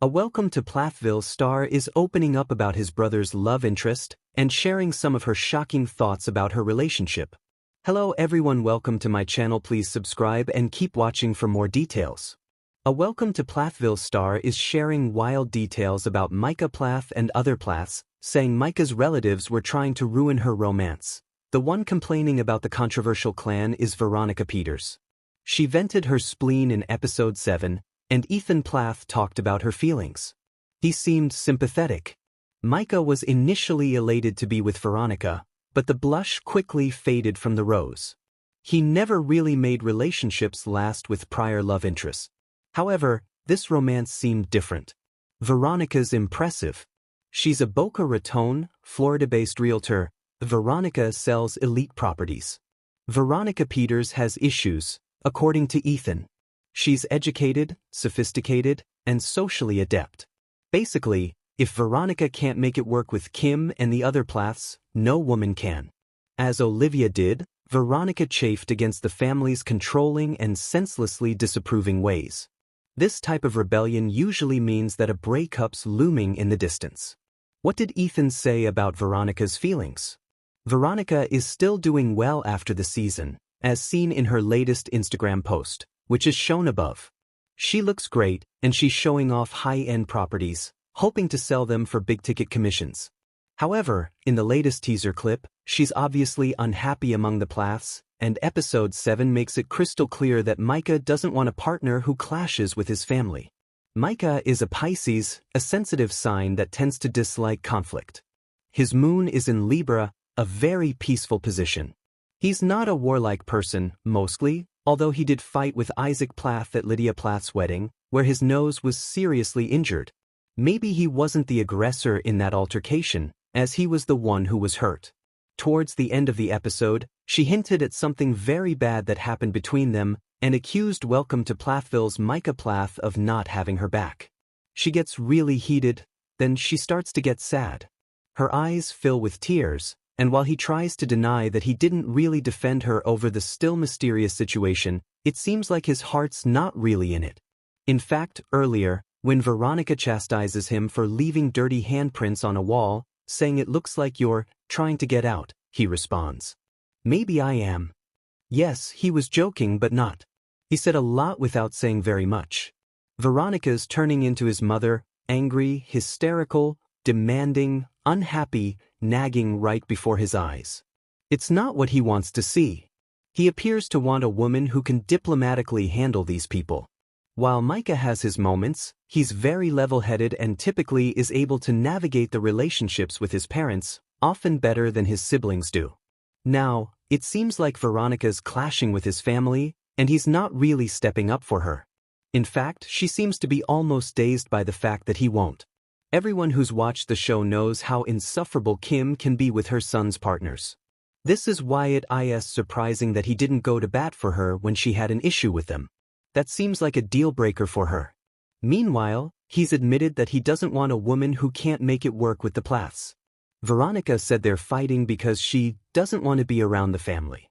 A Welcome to Plathville star is opening up about his brother's love interest and sharing some of her shocking thoughts about her relationship. Hello everyone, welcome to my channel. Please subscribe and keep watching for more details. A Welcome to Plathville star is sharing wild details about Micah Plath and other Plaths, saying Micah's relatives were trying to ruin her romance. The one complaining about the controversial clan is Veronica Peters. She vented her spleen in episode 7, and Ethan Plath talked about her feelings. He seemed sympathetic. Micah was initially elated to be with Veronica, but the blush quickly faded from the rose. He never really made relationships last with prior love interests. However, this romance seemed different. Veronica's impressive. She's a Boca Raton, Florida-based realtor. Veronica sells elite properties. Veronica Peters has issues, according to Ethan. She's educated, sophisticated, and socially adept. Basically, if Veronica can't make it work with Kim and the other Plaths, no woman can. As Olivia did, Veronica chafed against the family's controlling and senselessly disapproving ways. This type of rebellion usually means that a breakup's looming in the distance. What did Ethan say about Veronica's feelings? Veronica is still doing well after the season, as seen in her latest Instagram post, which is shown above. She looks great, and she's showing off high-end properties, hoping to sell them for big-ticket commissions. However, in the latest teaser clip, she's obviously unhappy among the Plaths, and episode 7 makes it crystal clear that Micah doesn't want a partner who clashes with his family. Micah is a Pisces, a sensitive sign that tends to dislike conflict. His moon is in Libra, a very peaceful position. He's not a warlike person, mostly, although he did fight with Isaac Plath at Olivia Plath's wedding, where his nose was seriously injured. Maybe he wasn't the aggressor in that altercation, as he was the one who was hurt. Towards the end of the episode, she hinted at something very bad that happened between them and accused Welcome to Plathville's Micah Plath of not having her back. She gets really heated, then she starts to get sad. Her eyes fill with tears, and while he tries to deny that he didn't really defend her over the still mysterious situation, it seems like his heart's not really in it. In fact, earlier, when Veronica chastises him for leaving dirty handprints on a wall, saying it looks like you're trying to get out, he responds, "Maybe I am." Yes, he was joking but not. He said a lot without saying very much. Veronica's turning into his mother, angry, hysterical, demanding, unhappy, nagging right before his eyes. It's not what he wants to see. He appears to want a woman who can diplomatically handle these people. While Micah has his moments, he's very level-headed and typically is able to navigate the relationships with his parents, often better than his siblings do. Now, it seems like Veronica's clashing with his family, and he's not really stepping up for her. In fact, she seems to be almost dazed by the fact that he won't. Everyone who's watched the show knows how insufferable Kim can be with her son's partners. This is why it is surprising that he didn't go to bat for her when she had an issue with them. That seems like a deal-breaker for her. Meanwhile, he's admitted that he doesn't want a woman who can't make it work with the Plaths. Veronica said they're fighting because she doesn't want to be around the family.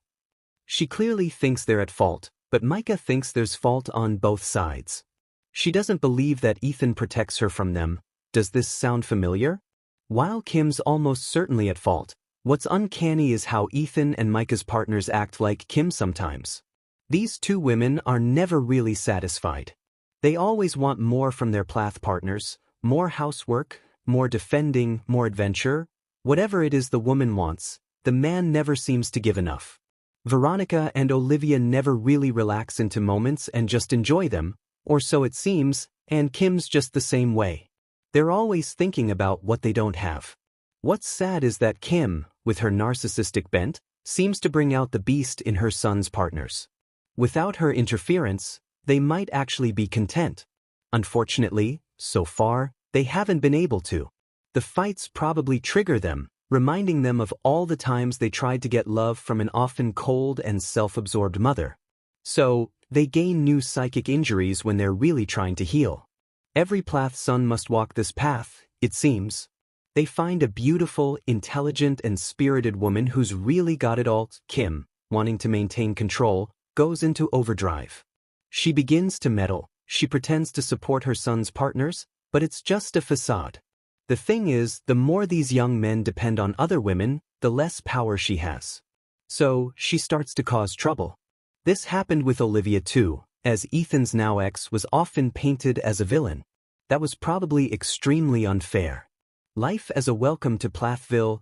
She clearly thinks they're at fault, but Micah thinks there's fault on both sides. She doesn't believe that Ethan protects her from them. Does this sound familiar? While Kim's almost certainly at fault, what's uncanny is how Ethan and Micah's partners act like Kim sometimes. These two women are never really satisfied. They always want more from their Plath partners, more housework, more defending, more adventure. Whatever it is the woman wants, the man never seems to give enough. Veronica and Olivia never really relax into moments and just enjoy them, or so it seems, and Kim's just the same way. They're always thinking about what they don't have. What's sad is that Kim, with her narcissistic bent, seems to bring out the beast in her son's partners. Without her interference, they might actually be content. Unfortunately, so far, they haven't been able to. The fights probably trigger them, reminding them of all the times they tried to get love from an often cold and self-absorbed mother. So, they gain new psychic injuries when they're really trying to heal. Every Plath son must walk this path, it seems. They find a beautiful, intelligent, and spirited woman who's really got it all. Kim, wanting to maintain control, goes into overdrive. She begins to meddle. She pretends to support her son's partners, But it's just a facade. The thing is, the more these young men depend on other women, the less power she has. So, she starts to cause trouble. This happened with Olivia too, as Ethan's now ex was often painted as a villain. That was probably extremely unfair. Life as a welcome to Plathville,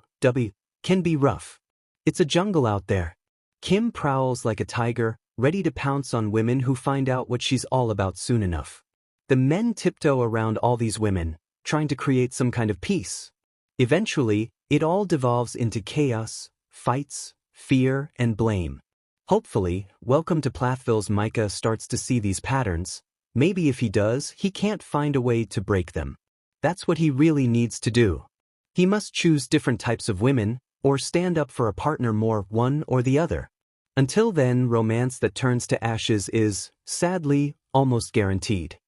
can be rough. It's a jungle out there. Kim prowls like a tiger, ready to pounce on women who find out what she's all about soon enough. The men tiptoe around all these women, trying to create some kind of peace. Eventually, it all devolves into chaos, fights, fear, and blame. Hopefully, Welcome to Plathville's Micah starts to see these patterns. Maybe if he does, he can't find a way to break them. That's what he really needs to do. He must choose different types of women, or stand up for a partner more one or the other. Until then, romance that turns to ashes is, sadly, almost guaranteed.